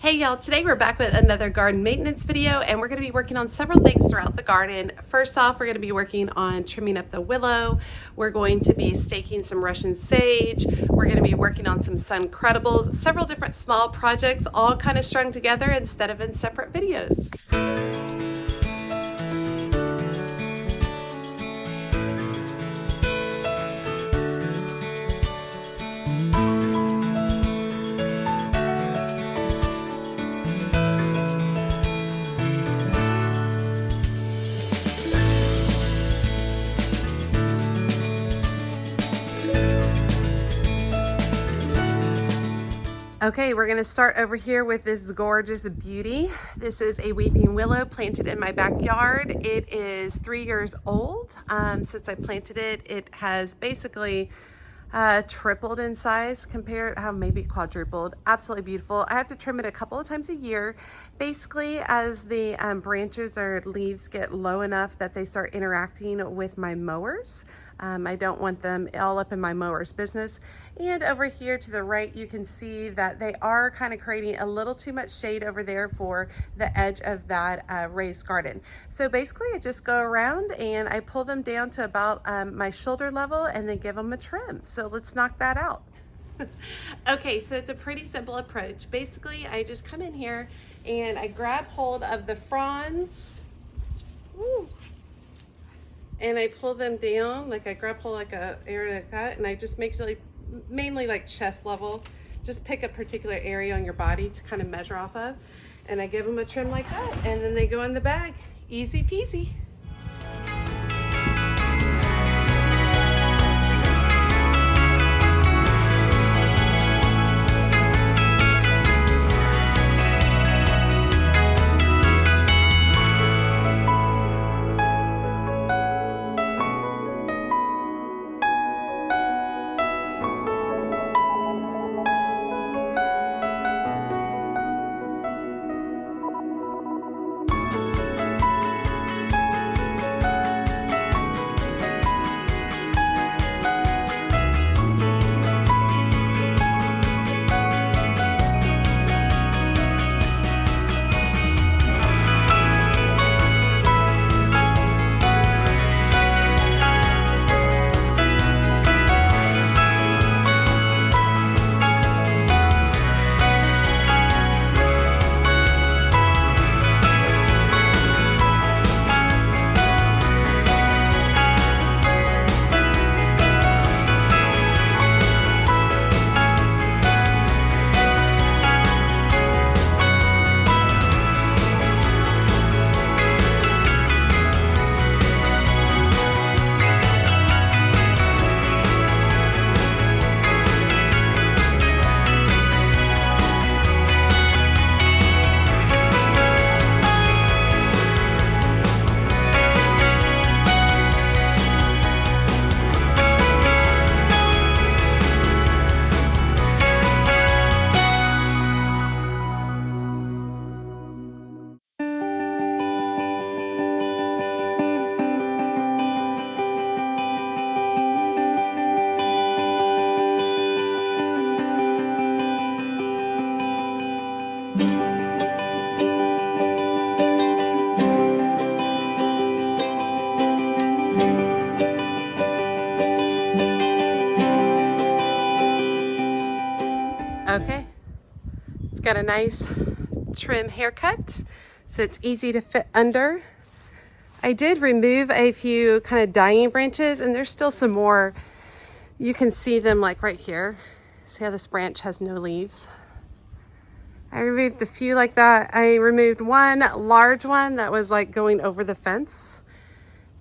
Hey y'all, today we're back with another garden maintenance video and we're going to be working on several things throughout the garden. First off, we're going to be working on trimming up the willow. We're going to be staking some Russian sage. We're going to be working on some Suncredibles, several different small projects all kind of strung together instead of in separate videos. Okay, we're gonna start over here with this gorgeous beauty. This is a weeping willow planted in my backyard. It is 3 years old. Since I planted it, it has basically tripled in size compared, maybe quadrupled. Absolutely beautiful. I have to trim it a couple of times a year, basically as the branches or leaves get low enough that they start interacting with my mowers. I don't want them all up in my mower's business. And over here to the right, you can see that they are kind of creating a little too much shade over there for the edge of that raised garden. So basically I just go around and I pull them down to about my shoulder level and then give them a trim. So let's knock that out. Okay, so it's a pretty simple approach. Basically, I just come in here and I grab hold of the fronds. Woo. And I pull them down, like I grab hold like a area like that, and I just make it like mainly like chest level. Just pick a particular area on your body to kind of measure off of, and I give them a trim like that, and then they go in the bag. Easy peasy. Okay, it's got a nice trim haircut, so it's easy to fit under. I did remove a few kind of dying branches, and there's still some more. You can see them like right here. See how this branch has no leaves? I removed a few like that. I removed one large one that was like going over the fence,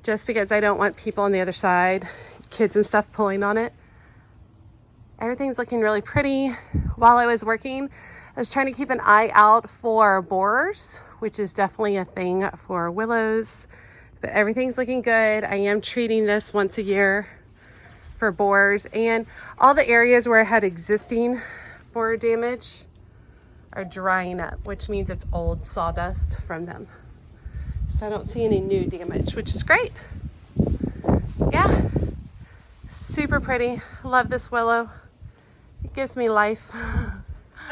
just because I don't want people on the other side, kids and stuff, pulling on it. Everything's looking really pretty. While I was working, I was trying to keep an eye out for borers, which is definitely a thing for willows, but everything's looking good. I am treating this once a year for borers, and all the areas where I had existing borer damage are drying up, which means it's old sawdust from them. So I don't see any new damage, which is great. Yeah, super pretty. Love this willow. It gives me life.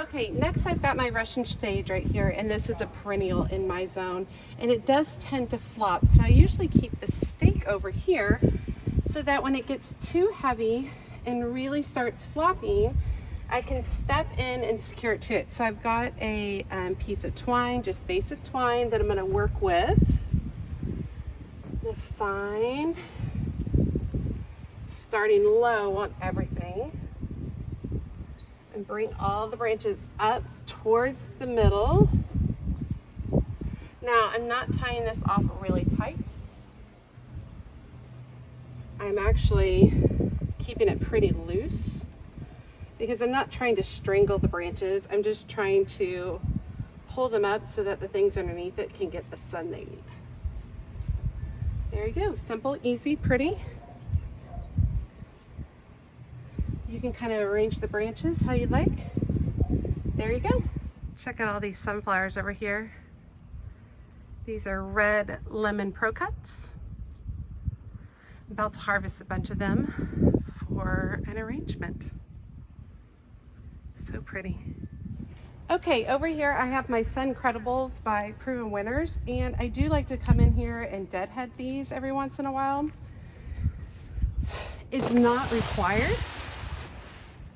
Okay, next I've got my Russian sage right here, and this is a perennial in my zone, and it does tend to flop. So I usually keep the stake over here so that when it gets too heavy and really starts flopping, I can step in and secure it to it. So I've got a piece of twine, just basic twine, that I'm going to work with. I'm going to find, starting low on everything, and bring all the branches up towards the middle. Now, I'm not tying this off really tight. I'm actually keeping it pretty loose because I'm not trying to strangle the branches. I'm just trying to pull them up so that the things underneath it can get the sun they need. There you go, simple, easy, pretty. You can kind of arrange the branches how you like. There you go. Check out all these sunflowers over here. These are red lemon pro cuts. I'm about to harvest a bunch of them for an arrangement. So pretty. Okay, over here I have my Suncredibles by Proven Winners, and I do like to come in here and deadhead these every once in a while. It's not required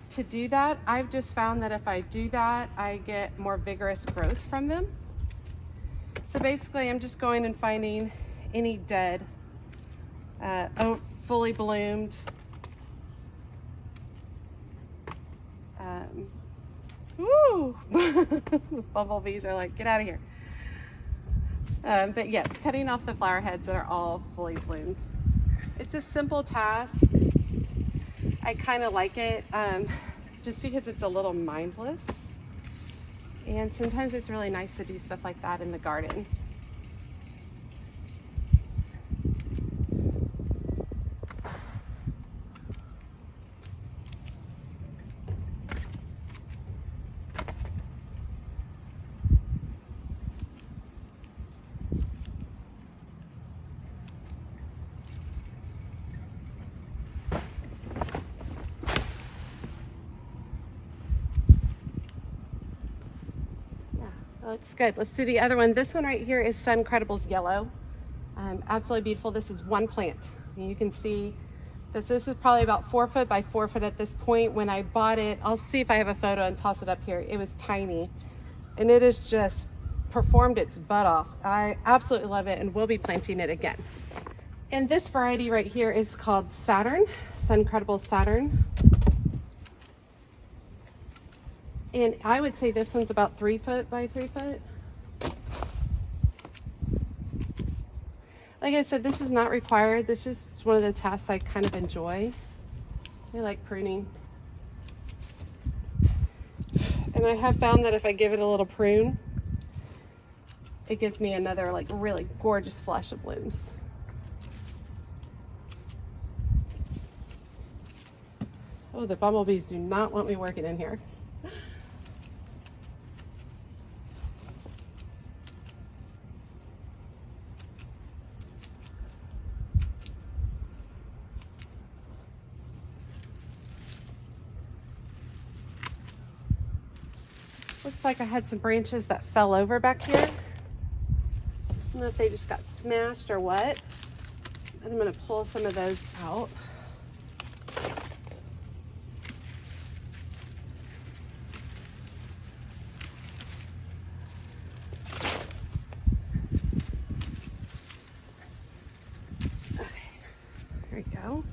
to do that. I've just found that if I do that, I get more vigorous growth from them. So basically I'm just going and finding any dead, fully bloomed woo! Bumblebees are like, get out of here. But yes, cutting off the flower heads that are all fully bloomed. It's a simple task. I kind of like it just because it's a little mindless. And sometimes it's really nice to do stuff like that in the garden. Looks good. Let's do the other one. This one right here is Suncredibles Yellow. Absolutely beautiful. This is one plant. And you can see this is probably about 4 foot by 4 foot at this point. When I bought it, I'll see if I have a photo and toss it up here. It was tiny, and it has just performed its butt off. I absolutely love it, and we'll be planting it again. And this variety right here is called Saturn, Suncredibles Saturn. And I would say this one's about 3 foot by 3 foot. Like I said, this is not required. This is just one of the tasks I kind of enjoy. I like pruning. And I have found that if I give it a little prune, it gives me another like really gorgeous flush of blooms. Oh, the bumblebees do not want me working in here. Looks like I had some branches that fell over back here. I don't know if they just got smashed or what. And I'm going to pull some of those out. Okay, there we go.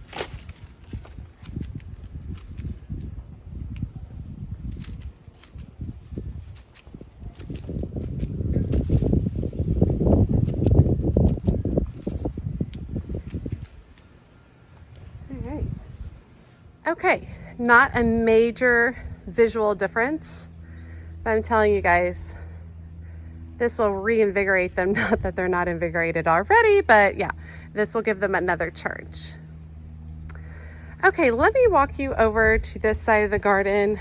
Okay, not a major visual difference, but I'm telling you guys, this will reinvigorate them. Not that they're not invigorated already, but yeah, this will give them another charge. Okay, let me walk you over to this side of the garden.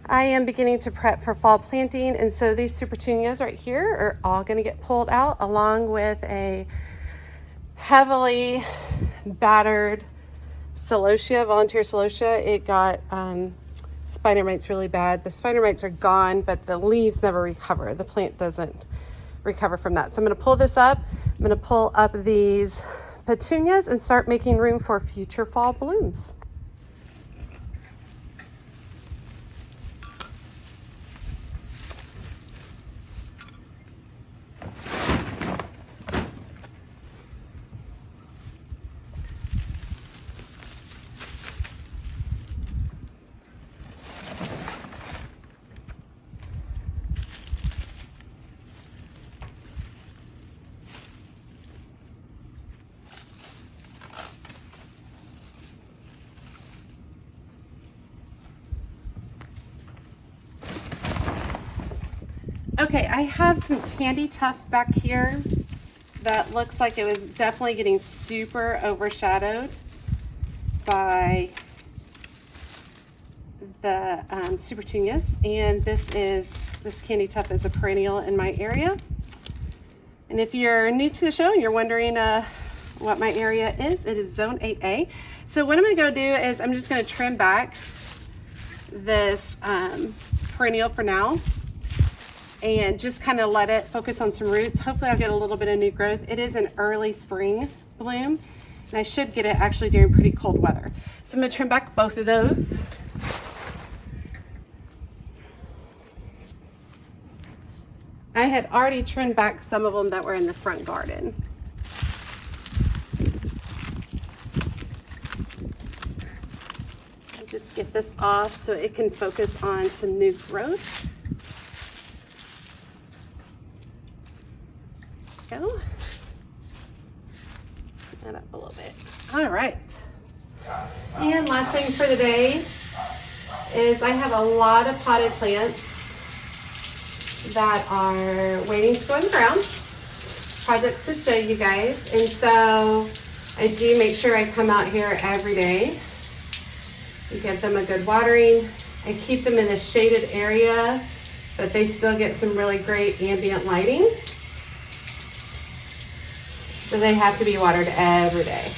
I am beginning to prep for fall planting, and so these Supertunias right here are all going to get pulled out along with a heavily battered celosia, volunteer celosia. It got spider mites really bad. The spider mites are gone, but the leaves never recover. The plant doesn't recover from that. So I'm going to pull this up. I'm going to pull up these petunias and start making room for future fall blooms. Okay, I have some candy tuft back here that looks like it was definitely getting super overshadowed by the Supertunias, and this candy tuft is a perennial in my area. And if you're new to the show and you're wondering what my area is, it is Zone 8A. So what I'm going to go do is I'm just going to trim back this perennial for now, and just kind of let it focus on some roots. Hopefully I'll get a little bit of new growth. It is an early spring bloom, and I should get it actually during pretty cold weather. So I'm gonna trim back both of those. I had already trimmed back some of them that were in the front garden. I'll just get this off so it can focus on some new growth. Go. That up a little bit. All right. And last thing for the day is I have a lot of potted plants that are waiting to go in the ground. Projects to show you guys. And so I do make sure I come out here every day and give them a good watering. I keep them in a shaded area, but they still get some really great ambient lighting. So they have to be watered every day.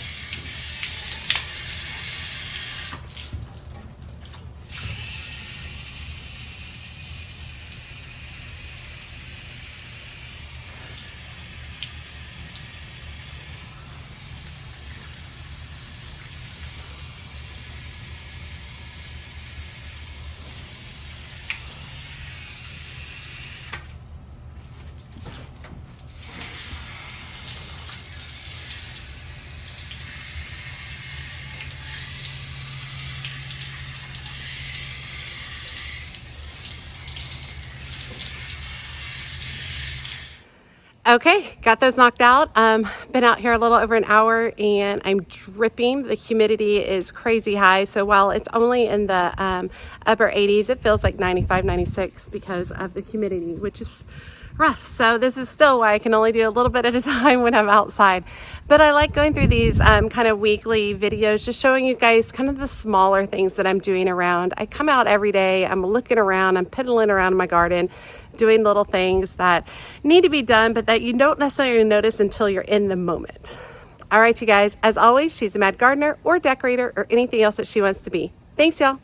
Okay, got those knocked out. Been out here a little over an hour and I'm dripping. The humidity is crazy high. So while it's only in the upper 80s, it feels like 95, 96 because of the humidity, which is rough. So this is still why I can only do a little bit at a time when I'm outside. But I like going through these kind of weekly videos, just showing you guys kind of the smaller things that I'm doing around. I come out every day, I'm looking around, I'm piddling around in my garden, doing little things that need to be done, but that you don't necessarily notice until you're in the moment. All right, you guys, as always, she's a mad gardener or decorator or anything else that she wants to be. Thanks, y'all.